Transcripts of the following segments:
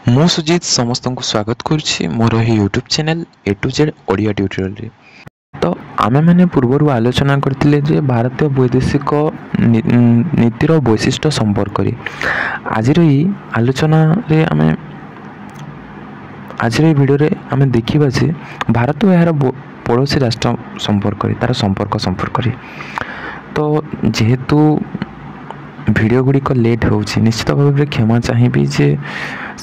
ମୁଁ ସୁଜିତ ସମସ୍ତଙ୍କୁ ସ୍ୱାଗତ କରୁଛି ମୋର ଏହି YouTube channel A to Z Odia ଟ୍ୟୁଟୋରିଆଲରେ। ତ ଆମେମାନେ ପୂର୍ବରୁ ଆଲୋଚନା କରିଥିଲେ ଯେ ଭାରତୀୟ ବୈଦେଶିକ ନୀତିର ବୈଶିଷ୍ଟ୍ୟ ସମ୍ପର୍କରେ। ଆଜିର ଏହି ଆଲୋଚନାରେ ଆଜିର ଏହି ଭିଡ଼ିଓରେ ଆମେ ଦେଖିବା ଯେ ଭାରତ ଓ ଏହାର ପଡ଼ୋଶୀ ରାଷ୍ଟ୍ର ସମ୍ପର୍କରେ ତା'ର ସମ୍ପର୍କରେ। ତ ଯେହେତୁ ଭିଡ଼ିଓ ଗୁଡ଼ିକ ଲେଟ୍ ହେଉଛି, ନିଶ୍ଚିତ ଭାବରେ କ୍ଷମା ଚାହିଁବି ଯେ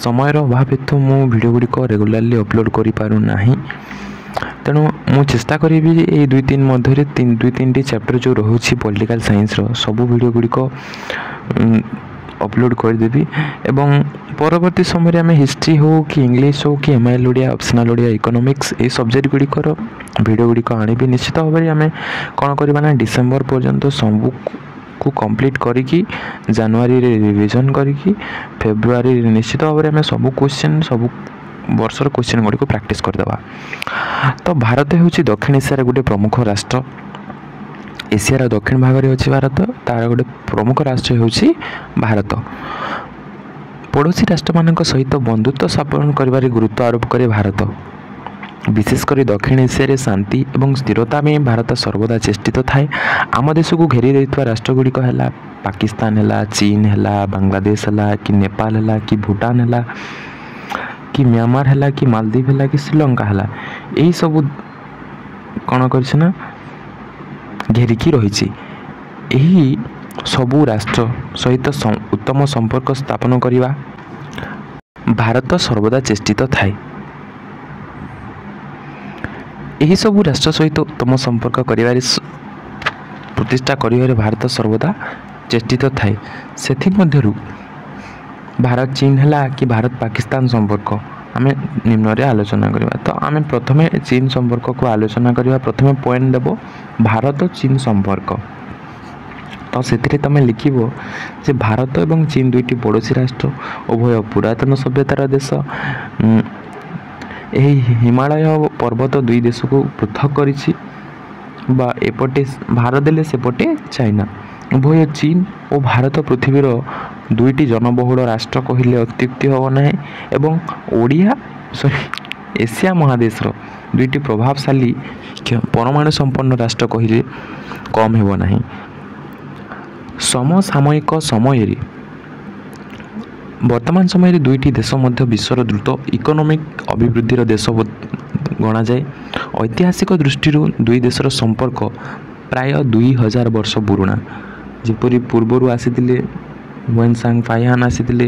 ସମୟର ଅଭାବ ହେତୁ ମୁଁ ଭିଡ଼ିଓ ଗୁଡ଼ିକ ରେଗୁଲାରଲି ଅପଲୋଡ଼ କରିପାରୁନାହିଁ। ତେଣୁ ମୁଁ ଚେଷ୍ଟା କରିବି ଯେ ଏଇ 2-3 ମଧ୍ୟରେ 2-3ଟି ଚାପ୍ଟର ଯେଉଁ ରହୁଛି ପଲିଟିକାଲ ସାଇନ୍ସର ସବୁ ଭିଡ଼ିଓ ଗୁଡ଼ିକ ଅପଲୋଡ଼ କରିଦେବି ଏବଂ ପରବର୍ତ୍ତୀ ସମୟରେ ଆମେ ହିଷ୍ଟ୍ରି ହେଉ କି ଇଂଲିଶ ହେଉ କି MIL Odia, optional Odia, economics ଏହି ସବଜେକ୍ଟ ଗୁଡ଼ିକର ଭିଡ଼ିଓ ଗୁଡ଼ିକ ଆଣିବି। ନିଶ୍ଚିତ ଭାବରେ ଆମେ କ'ଣ କରିବା ନା ଡିସେମ୍ବର ପର୍ଯ୍ୟନ୍ତ ସବୁକୁ କମ୍ପ୍ଲିଟ୍ କରିକି ଜାନୁଆରୀରେ ରିଭିଜନ୍ କରିକି ଫେବୃଆରୀରେ ନିଶ୍ଚିତ ଭାବରେ ଆମେ ସବୁ ବର୍ଷର କ୍ୱେଶ୍ଚିନ୍ ଗୁଡ଼ିକୁ ପ୍ରାକ୍ଟିସ୍ କରିଦେବା। ତ ଭାରତ ହେଉଛି ଦକ୍ଷିଣ ଏସିଆର ଗୋଟେ ପ୍ରମୁଖ ରାଷ୍ଟ୍ର। ଏସିଆର ଦକ୍ଷିଣ ଭାଗରେ ଅଛି ଭାରତ, ତା'ର ଗୋଟେ ପ୍ରମୁଖ ରାଷ୍ଟ୍ର ହେଉଛି ଭାରତ। ପଡ଼ୋଶୀ ରାଷ୍ଟ୍ରମାନଙ୍କ ସହିତ ବନ୍ଧୁତ୍ୱ ସ୍ଥାପନ କରିବାରେ ଗୁରୁତ୍ୱ ଆରୋପ କରେ ଭାରତ। ବିଶେଷ କରି ଦକ୍ଷିଣ ଏସିଆରେ ଶାନ୍ତି ଏବଂ ସ୍ଥିରତା ପାଇଁ ଭାରତ ସର୍ବଦା ଚେଷ୍ଟିତ ଥାଏ। ଆମ ଦେଶକୁ ଘେରି ରହିଥିବା ରାଷ୍ଟ୍ରଗୁଡ଼ିକ ହେଲା ପାକିସ୍ତାନ ହେଲା, ଚୀନ ହେଲା, ବାଂଲାଦେଶ ହେଲା, କି ନେପାଳ ହେଲା, କି ଭୁଟାନ ହେଲା, କି म्यांमार ହେଲା, କି ମାଲଦ୍ୱୀପ ହେଲା, କି ଶ୍ରୀଲଙ୍କା ହେଲା, ଏହିସବୁ କ'ଣ କରିছে ନା ଘେରିକି ରହିଛି। ଏହି ସବୁ ରାଷ୍ଟ୍ର ସହିତ ଉତ୍ତମ ସମ୍ପର୍କ ସ୍ଥାପନ କରିବା ଭାରତ ସର୍ବଦା ଚେଷ୍ଟିତ ଥାଏ। ଏହିସବୁ ରାଷ୍ଟ୍ର ସହିତ ଉତ୍ତମ ସମ୍ପର୍କ ପ୍ରତିଷ୍ଠା କରିବାରେ ଭାରତ ସର୍ବଦା ଚେଷ୍ଟିତ ଥାଏ। ସେଥିମଧ୍ୟରୁ ଭାରତ ଚୀନ ହେଲା କି ଭାରତ ପାକିସ୍ତାନ ସମ୍ପର୍କ ଆମେ ନିମ୍ନରେ ଆଲୋଚନା କରିବା। ତ ଆମେ ପ୍ରଥମେ ଚୀନ ସମ୍ପର୍କକୁ ଆଲୋଚନା କରିବା। ପ୍ରଥମେ ପଏଣ୍ଟ ଦେବ ଭାରତ ଚୀନ ସମ୍ପର୍କ। ତ ସେଥିରେ ତୁମେ ଲିଖିବ ଯେ ଭାରତ ଏବଂ ଚୀନ ଦୁଇଟି ପଡ଼ୋଶୀ ରାଷ୍ଟ୍ର, ଉଭୟ ପୁରାତନ ସଭ୍ୟତାର ଦେଶ। ଏହି ହିମାଳୟ ପର୍ବତ ଦୁଇ ଦେଶକୁ ପୃଥକ କରିଛି, ବା ଏପଟେ ଭାରତ ଦେଲେ ସେପଟେ ଚାଇନା। ଉଭୟ ଚୀନ ଓ ଭାରତ ପୃଥିବୀର ଦୁଇଟି ଜନବହୁଳ ରାଷ୍ଟ୍ର କହିଲେ ଅତ୍ୟୁକ୍ତି ହେବ ନାହିଁ ଏବଂ ଏସିଆ ମହାଦେଶର ଦୁଇଟି ପ୍ରଭାବଶାଳୀ ପରମାଣୁ ସମ୍ପନ୍ନ ରାଷ୍ଟ୍ର କହିଲେ କମ୍ ହେବ ନାହିଁ। ସମସାମୟିକ ସମୟରେ ବର୍ତ୍ତମାନ ସମୟରେ ଦୁଇଟି ଦେଶ ମଧ୍ୟ ବିଶ୍ୱର ଦ୍ରୁତ ଇକୋନୋମିକ୍ ଅଭିବୃଦ୍ଧିର ଦେଶ ଗଣାଯାଏ। ଐତିହାସିକ ଦୃଷ୍ଟିରୁ ଦୁଇ ଦେଶର ସମ୍ପର୍କ ପ୍ରାୟ 2000 ବର୍ଷ ପୁରୁଣା। ଯେପରି ପୂର୍ବରୁ ଆସିଥିଲେ ହୁଏନସାଂ, ଫାଇହାନ ଆସିଥିଲେ।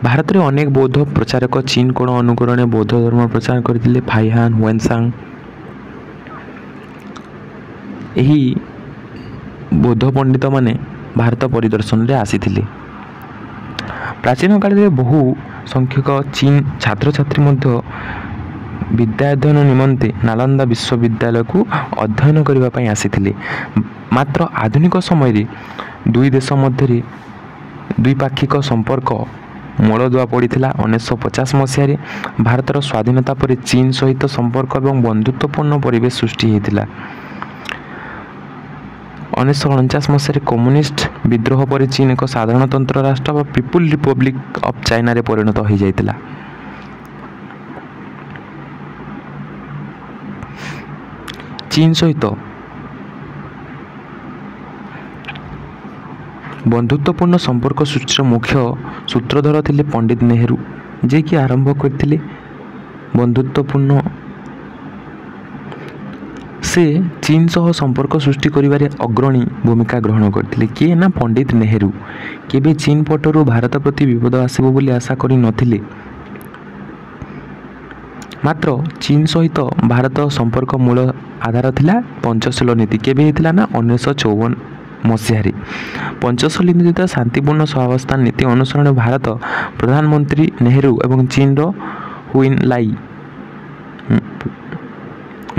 ଭାରତରେ ଅନେକ ବୌଦ୍ଧ ପ୍ରଚାରକ ଚୀନ କୋଣ ଅନୁକରଣରେ ବୌଦ୍ଧ ଧର୍ମ ପ୍ରଚାର କରିଥିଲେ। ଫାଇହାନ, ହୁଏନସାଂ ଏହି ବୌଦ୍ଧ ପଣ୍ଡିତମାନେ ଭାରତ ପରିଦର୍ଶନରେ ଆସିଥିଲେ। ପ୍ରାଚୀନ କାଳରେ ବହୁ ସଂଖ୍ୟକ ଚୀନ ଛାତ୍ରଛାତ୍ରୀ ମଧ୍ୟ ବିଦ୍ୟାଧ୍ୟୟନ ନିମନ୍ତେ ନାଲନ୍ଦା ବିଶ୍ୱବିଦ୍ୟାଳୟକୁ ଅଧ୍ୟୟନ କରିବା ପାଇଁ ଆସିଥିଲେ। ମାତ୍ର ଆଧୁନିକ ସମୟରେ ଦୁଇ ଦେଶ ମଧ୍ୟରେ ଦ୍ୱିପାକ୍ଷିକ ସମ୍ପର୍କ ମୂଳଦୁଆ ପଡ଼ିଥିଲା। 1950 ମସିହାରେ ଭାରତର ସ୍ୱାଧୀନତା ପରେ ଚୀନ ସହିତ ସମ୍ପର୍କ ଏବଂ ବନ୍ଧୁତ୍ୱପୂର୍ଣ୍ଣ ପରିବେଶ ସୃଷ୍ଟି ହୋଇଥିଲା। 1949 ମସିହାରେ କମ୍ୟୁନିଷ୍ଟ ବିଦ୍ରୋହ ପରେ ଚୀନ ଏକ ସାଧାରଣତନ୍ତ୍ର ରାଷ୍ଟ୍ର ବା ପିପୁଲ ରିପବ୍ଲିକ ଅଫ୍ ଚାଇନାରେ ପରିଣତ ହୋଇଯାଇଥିଲା। ଚୀନ ସହିତ ବନ୍ଧୁତ୍ୱପୂର୍ଣ୍ଣ ସମ୍ପର୍କ ସୃଷ୍ଟିର ମୁଖ୍ୟ ସୂତ୍ରଧର ଥିଲେ ପଣ୍ଡିତ ନେହେରୁ, ଯିଏକି ଆରମ୍ଭ କରିଥିଲେ ବନ୍ଧୁତ୍ୱପୂର୍ଣ୍ଣ। ସେ ଚୀନ ସହ ସମ୍ପର୍କ ସୃଷ୍ଟି କରିବାରେ ଅଗ୍ରଣୀ ଭୂମିକା ଗ୍ରହଣ କରିଥିଲେ। କିଏ ନା ପଣ୍ଡିତ ନେହେରୁ। କେବେ ଚୀନ ପଟରୁ ଭାରତ ପ୍ରତି ବିପଦ ଆସିବ ବୋଲି ଆଶା କରିନଥିଲେ। ମାତ୍ର ଚୀନ ସହିତ ଭାରତ ସମ୍ପର୍କ ମୂଳ ଆଧାର ଥିଲା ପଞ୍ଚଶୀଳ ନୀତି। କେବେ ହେଇଥିଲା ନା 1954 ମସିହାରେ। ପଞ୍ଚଶୀଳ ନୀତି ଶାନ୍ତିପୂର୍ଣ୍ଣ ସହାବସ୍ଥାନ ନୀତି ଅନୁସରଣରେ ଭାରତ ପ୍ରଧାନମନ୍ତ୍ରୀ ନେହେରୁ ଏବଂ ଚୀନର ହୁଇନ୍ লাই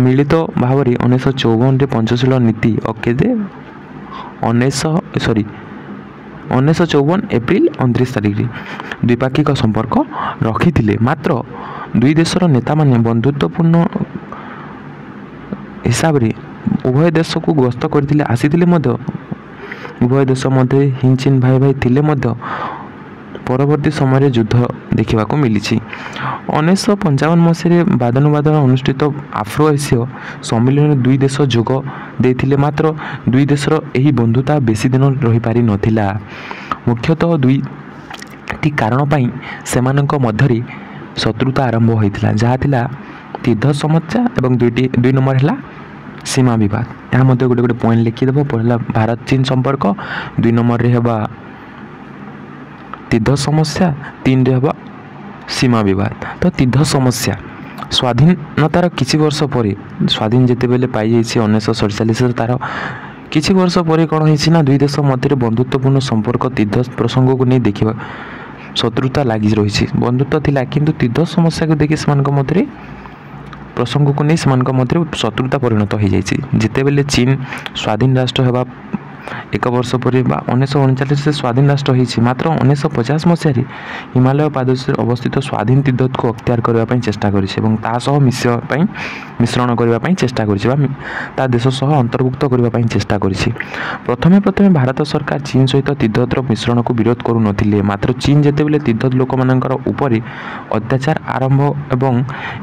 ମିଳିତ ଭାବରେ 1954ରେ ପଞ୍ଚଶୀଳ ନୀତି 1954 ଏପ୍ରିଲ 29 ତାରିଖରେ ଦ୍ୱିପାକ୍ଷିକ ସମ୍ପର୍କ ରଖିଥିଲେ। ମାତ୍ର ଦୁଇ ଦେଶର ନେତାମାନେ ବନ୍ଧୁତ୍ୱପୂର୍ଣ୍ଣ ହିସାବରେ ଉଭୟ ଦେଶକୁ ଗସ୍ତ ଆସିଥିଲେ ମଧ୍ୟ ଉଭୟ ଦେଶ ମଧ୍ୟରେ ହିଂଚୀନ ଭାଇ ଥିଲେ ମଧ୍ୟ ପରବର୍ତ୍ତୀ ସମୟରେ ଯୁଦ୍ଧ ଦେଖିବାକୁ ମିଳିଛି। 1955 ମସିହାରେ ବାଦାନୁବାଦନ ଅନୁଷ୍ଠିତ ଆଫ୍ରୋ ଏସୀୟ ସମ୍ମିଳନୀରେ ଦୁଇ ଦେଶ ଯୋଗ ଦେଇଥିଲେ, ମାତ୍ର ଦୁଇ ଦେଶର ଏହି ବନ୍ଧୁତା ବେଶୀ ଦିନ ରହିପାରିନଥିଲା। ମୁଖ୍ୟତଃ ଦୁଇଟି କାରଣ ପାଇଁ ସେମାନଙ୍କ ମଧ୍ୟରେ ଶତ୍ରୁତା ଆରମ୍ଭ ହୋଇଥିଲା, ଯାହା ଥିଲା ତୀର୍ଥ ସମସ୍ୟା ଏବଂ ଦୁଇ ନମ୍ବର ହେଲା ସୀମା ବିବାଦ। ଏହା ମଧ୍ୟ ଗୋଟେ ଗୋଟେ ପଏଣ୍ଟ ଲେଖିଦେବ। ପହିଲା ଭାରତ ଚୀନ ସମ୍ପର୍କ, 2 ନମ୍ବରରେ ହେବା ତୀର୍ଥ ସମସ୍ୟା, 3ରେ ହେବା ସୀମା ବିବାଦ। ତ ତୀର୍ଥ ସମସ୍ୟା ସ୍ୱାଧୀନତାର କିଛି ବର୍ଷ ପରେ, ସ୍ୱାଧୀନ ଯେତେବେଳେ ପାଇଯାଇଛି 1947, ତାର କିଛି ବର୍ଷ ପରେ କ'ଣ ହେଇଛି ନା ଦୁଇ ଦେଶ ମଧ୍ୟରେ ବନ୍ଧୁତ୍ୱପୂର୍ଣ୍ଣ ସମ୍ପର୍କ ତୀର୍ଥ ପ୍ରସଙ୍ଗକୁ ନେଇ ଦେଖିବା ଶତ୍ରୁତା ଲାଗି ରହିଛି। ବନ୍ଧୁତ୍ୱ ଥିଲା କିନ୍ତୁ ତୀର୍ଥ ସମସ୍ୟାକୁ ଦେଖି ସେମାନଙ୍କ ମଧ୍ୟରେ ପ୍ରସଙ୍ଗକୁ ନେଇ ସେମାନଙ୍କ ମଧ୍ୟରେ ଶତ୍ରୁତା ପରିଣତ ହୋଇଯାଇଛି। ଯେତେବେଳେ ଚୀନ ସ୍ୱାଧୀନ ରାଷ୍ଟ୍ର ହେବା 1 ବର୍ଷ ପରେ ବା 1939 ସ୍ୱାଧୀନ ରାଷ୍ଟ୍ର ହୋଇଛି, ମାତ୍ର 1950 ମସିହାରେ ହିମାଳୟ ପାଦଦେଶରେ ଅବସ୍ଥିତ ସ୍ୱାଧୀନ ତିବ୍ବତକୁ ଅକ୍ତିଆର କରିବା ପାଇଁ ଚେଷ୍ଟା କରିଛି ଏବଂ ତା ସହ ମିଶ୍ରଣ କରିବା ପାଇଁ ଚେଷ୍ଟା କରିଛି ବା ତା ଦେଶ ସହ ଅନ୍ତର୍ଭୁକ୍ତ କରିବା ପାଇଁ ଚେଷ୍ଟା କରିଛି। ପ୍ରଥମେ ଭାରତ ସରକାର ଚୀନ ସହିତ ତିବ୍ବତର ମିଶ୍ରଣକୁ ବିରୋଧ କରୁନଥିଲେ, ମାତ୍ର ଚୀନ ଯେତେବେଳେ ତିବ୍ବତ ଲୋକମାନଙ୍କର ଉପରେ ଅତ୍ୟାଚାର ଆରମ୍ଭ ଏବଂ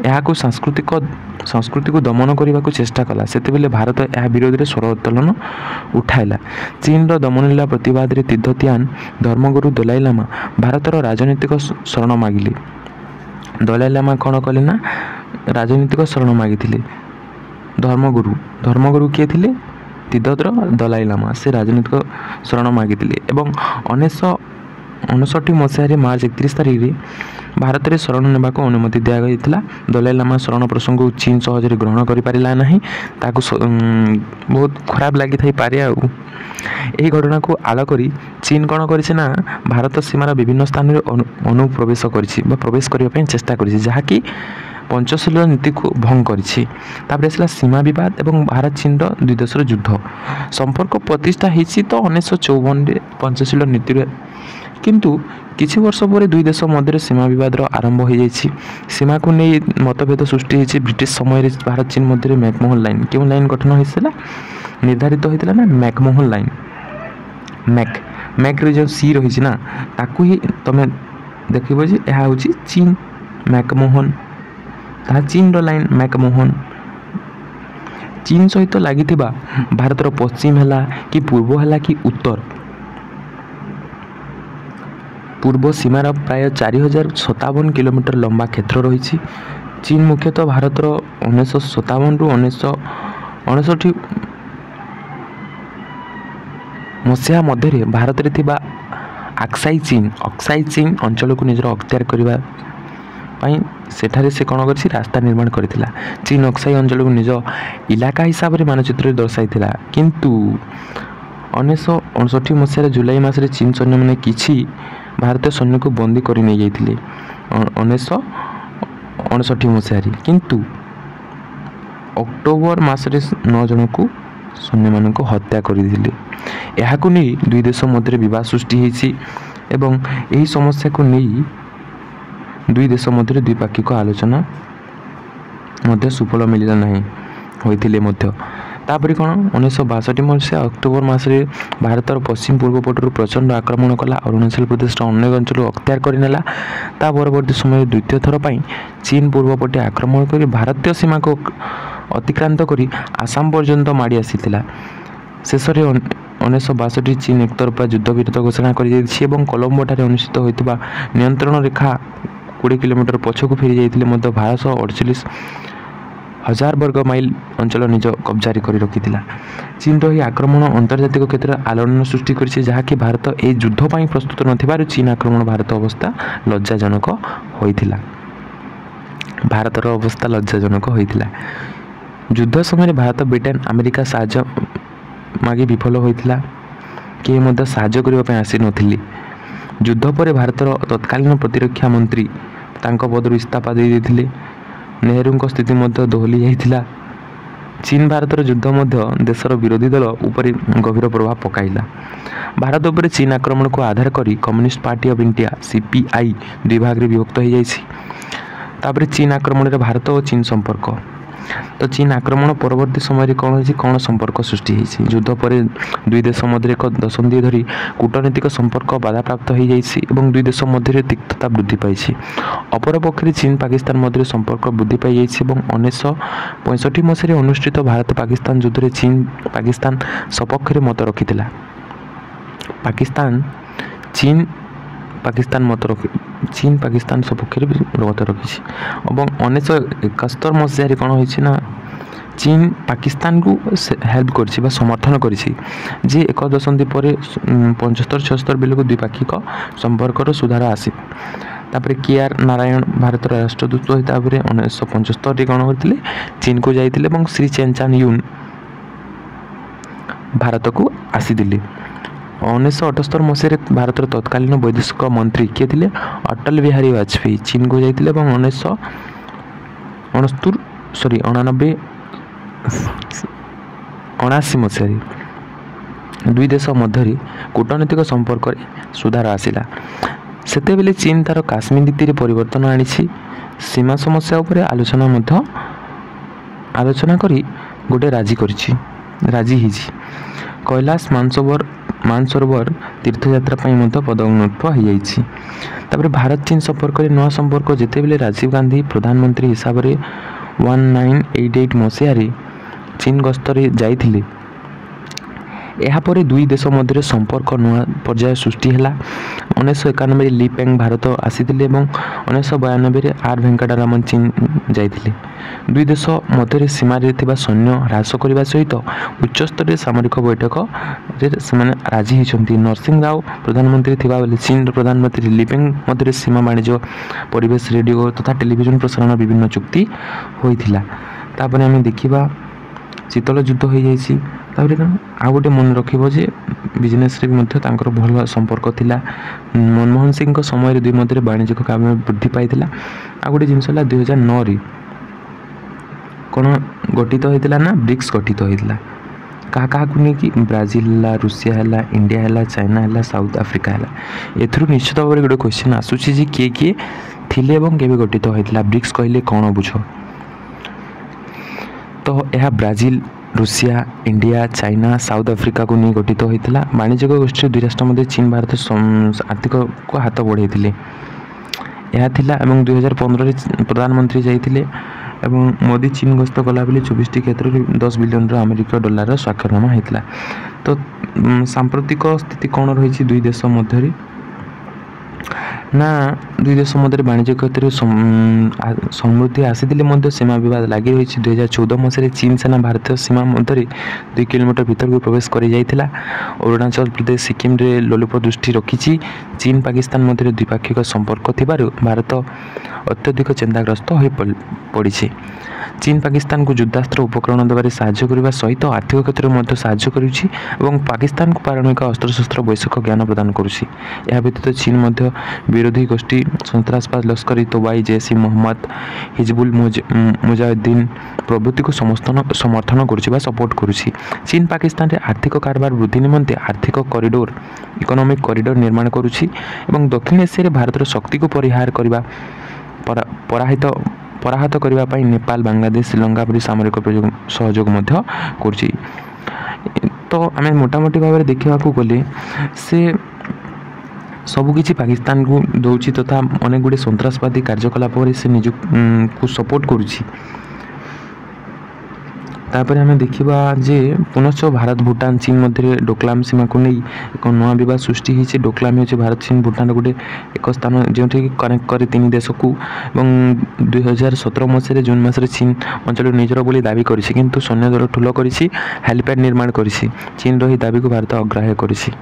ଏହାକୁ ସଂସ୍କୃତିକୁ ଦମନ କରିବାକୁ ଚେଷ୍ଟା କଲା, ସେତେବେଳେ ଭାରତ ଏହା ବିରୋଧରେ ସ୍ୱର ଉତ୍ତୋଳନ ଉଠାଇଲା। ଚୀନର ଦମନୀଳା ପ୍ରତିବାଦରେ ତିବ୍ବତୀୟାନ ଧର୍ମଗୁରୁ ଦଲାଇ ଲାମା ଭାରତର ରାଜନୈତିକ ଶରଣ ମାଗିଲେ। ଦଲାଇ ଲାମା କ'ଣ କଲେ ନା ରାଜନୈତିକ ଶରଣ ମାଗିଥିଲେ। ଧର୍ମଗୁରୁ କିଏ ଥିଲେ? ତିବ୍ବତର ଦଲାଇ ଲାମା। ସେ ରାଜନୈତିକ ଶରଣ ମାଗିଥିଲେ ଏବଂ 1959 ମସିହାରେ ମାର୍ଚ୍ଚ 31 ତାରିଖରେ ଭାରତରେ ଶରଣ ନେବାକୁ ଅନୁମତି ଦିଆଯାଇଥିଲା। ଦଲାଇ ଲାମା ଶରଣ ପ୍ରସଙ୍ଗକୁ ଚୀନ ସହଜରେ ଗ୍ରହଣ କରିପାରିଲା ନାହିଁ। ତାକୁ ବହୁତ ଖରାପ ଲାଗିଥାଇପାରେ। ଏହି ଘଟଣାକୁ ଆଳ କରି ଚୀନ କ'ଣ କରିଛି ନା ଭାରତ ସୀମାର ବିଭିନ୍ନ ସ୍ଥାନରେ ଅନୁପ୍ରବେଶ କରିଛି ବା ପ୍ରବେଶ କରିବା ପାଇଁ ଚେଷ୍ଟା କରିଛି, ଯାହାକି ପଞ୍ଚଶୀଳ ନୀତିକୁ ଭଙ୍ଗ କରିଛି। ତାପରେ ଆସିଲା ସୀମା ବିବାଦ ଏବଂ ଭାରତ ଚୀନର ଦୁଇ ଦେଶର ଯୁଦ୍ଧ। ସମ୍ପର୍କ ପ୍ରତିଷ୍ଠା ହୋଇଛି ତ 1954ରେ ପଞ୍ଚଶୀଳ ନୀତିରେ, କିନ୍ତୁ କିଛି ବର୍ଷ ପରେ ଦୁଇ ଦେଶ ମଧ୍ୟରେ ସୀମା ବିବାଦର ଆରମ୍ଭ ହୋଇଯାଇଛି। ସୀମାକୁ ନେଇ ମତଭେଦ ସୃଷ୍ଟି ହୋଇଛି। ବ୍ରିଟିଶ ସମୟରେ ଭାରତ ଚୀନ ମଧ୍ୟରେ ମ୍ୟାକମୋହନ ଲାଇନ୍, କେଉଁ ଲାଇନ୍ ଗଠନ ହୋଇଥିଲା ନିର୍ଦ୍ଧାରିତ ହୋଇଥିଲା ନା ମ୍ୟାକମୋହନ ଲାଇନ୍। ମ୍ୟାକରେ ଯେଉଁ ସି ରହିଛି ନା ତାକୁ ହିଁ ତୁମେ ଦେଖିବ ଯେ ଏହା ହେଉଛି ଚୀନ ମ୍ୟାକମୋହନ, ତାହା ଚୀନର ଲାଇନ୍ ମ୍ୟାକମୋହନ। ଚୀନ ସହିତ ଲାଗିଥିବା ଭାରତର ପଶ୍ଚିମ ହେଲା କି ପୂର୍ବ ହେଲା କି ଉତ୍ତର ପୂର୍ବ ସୀମାର ପ୍ରାୟ 4057 କିଲୋମିଟର ଲମ୍ବା କ୍ଷେତ୍ର ରହିଛି। ଚୀନ ମୁଖ୍ୟତଃ ଭାରତର 1957ରୁ 1959 ମସିହା ମଧ୍ୟରେ ଭାରତରେ ଥିବା ଅକ୍ସାଇ ଚୀନ ଅଞ୍ଚଳକୁ ନିଜର ଅକ୍ତିଆର କରିବା ପାଇଁ ସେଠାରେ ସେ କ'ଣ କରିଛି ରାସ୍ତା ନିର୍ମାଣ କରିଥିଲା। ଚୀନ ଅକ୍ସାଇ ଅଞ୍ଚଳକୁ ନିଜ ଇଲାକା ହିସାବରେ ମାନଚିତ୍ରରେ ଦର୍ଶାଇଥିଲା, କିନ୍ତୁ 1959 ମସିହାର ଜୁଲାଇ ମାସରେ ଚୀନ ସୈନ୍ୟମାନେ କିଛି ଭାରତୀୟ ସୈନ୍ୟକୁ ବନ୍ଦୀ କରି ନେଇଯାଇଥିଲେ 1959 ମସିହାରେ, କିନ୍ତୁ ଅକ୍ଟୋବର ମାସରେ 9 ଜଣଙ୍କୁ ସୈନ୍ୟମାନଙ୍କୁ ହତ୍ୟା କରିଥିଲେ। ଏହାକୁ ନେଇ ଦୁଇ ଦେଶ ମଧ୍ୟରେ ବିବାଦ ସୃଷ୍ଟି ହୋଇଛି ଏବଂ ଏହି ସମସ୍ୟାକୁ ନେଇ ଦୁଇ ଦେଶ ମଧ୍ୟରେ ଦ୍ୱିପାକ୍ଷିକ ଆଲୋଚନା ମଧ୍ୟ ସୁଫଳ ମିଳିଲା ନାହିଁ ହୋଇଥିଲେ ମଧ୍ୟ। ତାପରେ କ'ଣ 1962 ମସିହା ଅକ୍ଟୋବର ମାସରେ ଭାରତର ପଶ୍ଚିମ ପୂର୍ବ ପଟରୁ ପ୍ରଚଣ୍ଡ ଆକ୍ରମଣ କଲା, ଅରୁଣାଚଳ ପ୍ରଦେଶର ଅନେକ ଅଞ୍ଚଳକୁ ଅକ୍ତିଆର କରିନେଲା। ତା ପରବର୍ତ୍ତୀ ସମୟରେ ଦ୍ୱିତୀୟ ଥର ପାଇଁ ଚୀନ ପୂର୍ବପଟେ ଆକ୍ରମଣ କରି ଭାରତୀୟ ସୀମାକୁ ଅତିକ୍ରାନ୍ତ କରି ଆସାମ ପର୍ଯ୍ୟନ୍ତ ମାଡ଼ି ଆସିଥିଲା। ଶେଷରେ 1962 ଚୀନ ଏକତରଫା ଯୁଦ୍ଧବିରତି ଘୋଷଣା କରିଯାଇଛି ଏବଂ କଲମ୍ବୋଠାରେ ଅନୁଷ୍ଠିତ ହୋଇଥିବା ନିୟନ୍ତ୍ରଣ ରେଖା 20 କିଲୋମିଟର ପଛକୁ ଫେରିଯାଇଥିଲେ ମଧ୍ୟ ଭାରତ 48,000 ବର୍ଗ ମାଇଲ ଅଞ୍ଚଳ ନିଜ କବ୍ଜାରେ କରି ରଖିଥିଲା। ଚୀନର ଏହି ଆକ୍ରମଣ ଆନ୍ତର୍ଜାତିକ କ୍ଷେତ୍ରରେ ଆଲୋଡ଼ନ ସୃଷ୍ଟି କରିଛି, ଯାହାକି ଭାରତ ଏହି ଯୁଦ୍ଧ ପାଇଁ ପ୍ରସ୍ତୁତ ନଥିବାରୁ ଚୀନ ଆକ୍ରମଣ ଭାରତ ଅବସ୍ଥା ଲଜ୍ଜାଜନକ ହୋଇଥିଲା। ଯୁଦ୍ଧ ସମୟରେ ଭାରତ ବ୍ରିଟେନ ଆମେରିକା ସାହାଯ୍ୟ ମାଗି ବିଫଳ ହୋଇଥିଲା। କେହି ମଧ୍ୟ ସାହାଯ୍ୟ କରିବା ପାଇଁ ଆସିନଥିଲେ। ଯୁଦ୍ଧ ପରେ ଭାରତର ତତ୍କାଳୀନ ପ୍ରତିରକ୍ଷା ମନ୍ତ୍ରୀ ତାଙ୍କ ପଦରୁ ଇସ୍ତଫା ଦେଇଥିଲେ। ନେହେରୁଙ୍କ ସ୍ଥିତି ମଧ୍ୟ ଦୋହଲି ଯାଇଥିଲା। ଚୀନ ଭାରତର ଯୁଦ୍ଧ ମଧ୍ୟ ଦେଶର ବିରୋଧୀ ଦଳ ଉପରେ ଗଭୀର ପ୍ରଭାବ ପକାଇଲା। ଭାରତ ଉପରେ ଚୀନ ଆକ୍ରମଣକୁ ଆଧାର କରି communist party of India CPI ଦୁଇ ଭାଗରେ ବିଭକ୍ତ ହୋଇଯାଇଛି। ତାପରେ ଚୀନ ଆକ୍ରମଣରେ ଭାରତ ଓ ଚୀନ ସମ୍ପର୍କ। तो चीन आक्रमण परवर्ती समय कौन हो कौन संपर्क सृष्टि युद्ध पर दुई देश मध्य एक दशंधि धरी कूटनीतिक संपर्क बाधाप्राप्त हो जाइए दुई देश मध्य तिक्तता वृद्धि पाई। अपरपक्षे चीन पाकिस्तान मध्य संपर्क वृद्धि पाई 1965 मसीह अनुष्ठित भारत पाकिस्तान युद्ध में चीन पाकिस्तान सपक्ष मत रखी चीन पाकिस्तान सपक्ष मत रखी। 1971 मसीह कौन हो चीन पाकिस्तान को हेल्प कर समर्थन कर एक दशंधि पर 75-76 बेलू द्विपाक्षिक संपर्क सुधार आसी। तापर KR नारायण भारत राष्ट्रदूत होता 1975 कौन करते चीन को जाते श्री चेन चान यून भारत को आसीदिले। 1978 मसीह भारत तत्कालीन वैदेशिक मंत्री किए थे अटल बिहारी वाजपेयी चीन को जाते 1979 मसीह दुई देश मध्य कूटनीतिक संपर्क सुधार आसिला। सेते बेले चीन तार काश्मीर नीति परिवर्तन आनी सीमा समस्या उपर आलोचना करी गोटे राजी कैलाश मानसरोवर तीर्थयात्रा पदोन्नत हो जाइए। तापर भारत चीन संपर्क नवा संपर्क जिते बेले राजीव गांधी प्रधानमंत्री हिसाब से 1988 मसीह चीन गस्तरे जाइथिले यापर दुई देश मध्य संपर्क नुआ पर्याय सृष्टि है। 1991 ली पेंग भारत आसीते 1992 आर वेंकटरामन चीन जाइथिले। दुई देश मध्य सीमार सैन्य ह्रास करने सहित उच्चस्तरीय सामरिक बैठक से राजी होती। नरसिंह राव प्रधानमंत्री थिबा बेले चीन प्रधानमंत्री ली पेंग मध्य सीमा वाणिज्य परिवेश रेडियो तथा टेलीविजन प्रसारण विभिन्न चुक्ति होइथिला। तापर आम देखा शीतल युद्ध हो जाइए। आउ गोटे मन रखिबो जे बिजनेस रे भी भल संपर्क थिला। मनमोहन सिंह समय दुई मध्य वाणिज्यिक काम वृद्धि पाई। आ गोटे जिनस 2009 कौन गठित होता ना ब्रिक्स गठित होता क्या नहीं ब्राजिल है रूसिया है इंडिया है चाइना है साउथ आफ्रिका है। एथुरु निश्चित भाव में गोटे क्वेश्चन आसूची जे किए किए थिले एवं केबे गठित होता ब्रिक्स कहले कौन बुझ तो यह Brazil Russia India China south Africa को नहीं गठित होता। वाणिज्यिक गोष्ठी दुई राष्ट्र मध्य चीन भारत आर्थिक को हाथ बढ़ाई 2015 प्रधानमंत्री जाइए मोदी चीन गस्त कला 24 क्षेत्र में 10 बिलियन अमेरिका डॉलर स्वाक्षरनामा होता। तो सांप्रतिक स्थिति कौन रही दुई देश मध्य ना दुई देश मध्य वाणिज्य क्षेत्र समृद्धि आसी सीमा विवाद लगी रही। 2014 मसीह चीन सेना भारतीय सीमा मध्य 2 किलोमीटर भीतर को प्रवेश कर जाइथिला। अरुणाचल प्रदेश सिक्किम रे लोलुप दृष्टि रखी चीन पाकिस्तान मध्य द्विपाक्षिक संपर्क थिबारु भारत अत्यधिक चिंताग्रस्त हो पड़ी। चीन पाकिस्तान को युद्धास्त्र उपकरण देवार साहाय्य करने सहित आर्थिक क्षेत्र में साहाय्य करुछि एवं पाकिस्तान को पारणिक अस्त्रशस्त्र वैश्विक ज्ञान प्रदान करुछि। यह व्यतीत चीन मध्य विरोधी गोष्ठी सन्त्रासवाद लश्कर ई तोबा जैश ई मोहम्मद हिजबुल मुजाहिदीन प्रभृति को समर्थन करुछि सपोर्ट करुछि। चीन पाकिस्तान रे आर्थिक कारोबार वृद्धि निमंते आर्थिक कॉरिडोर इकोनॉमिक कॉरिडोर निर्माण करुछि एवं दक्षिण एशिया रे भारतर शक्ति को परिहार करबा पराहत करने नेपाल बांग्लादेश श्रीलंका परि सामरिक सहयोग करुछि। तो आम मोटामोटी भाव में देखा गले से सबकि पाकिस्तान को दौर तथा अनेक गुड़े सन्त्रासवादी कार्यकलाप से निज को सपोर्ट करुछि। तापर आम देखा जे पुनश्च भारत भूटान चीन मध्य डोकलाम सीमा को नहीं एक नया बद सृष्टि होती। डोकलाम हो भारत चीन भूटान गोटे एक स्थान जो कनेक्ट करे तीन देश को 2017 मसीह जून मस चीन अंचल निजर बोली दाबी करिछि किंतु सैन्य दल ठुल करिछि हेलीपैड निर्माण करिछि। चीन रही दाबी को भारत अग्राह्य करिछि।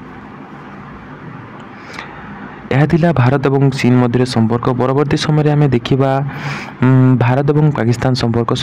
यह थिला भारत और चीन मध्य संपर्क। परवर्ती समय आम देखा भारत और पाकिस्तान संपर्क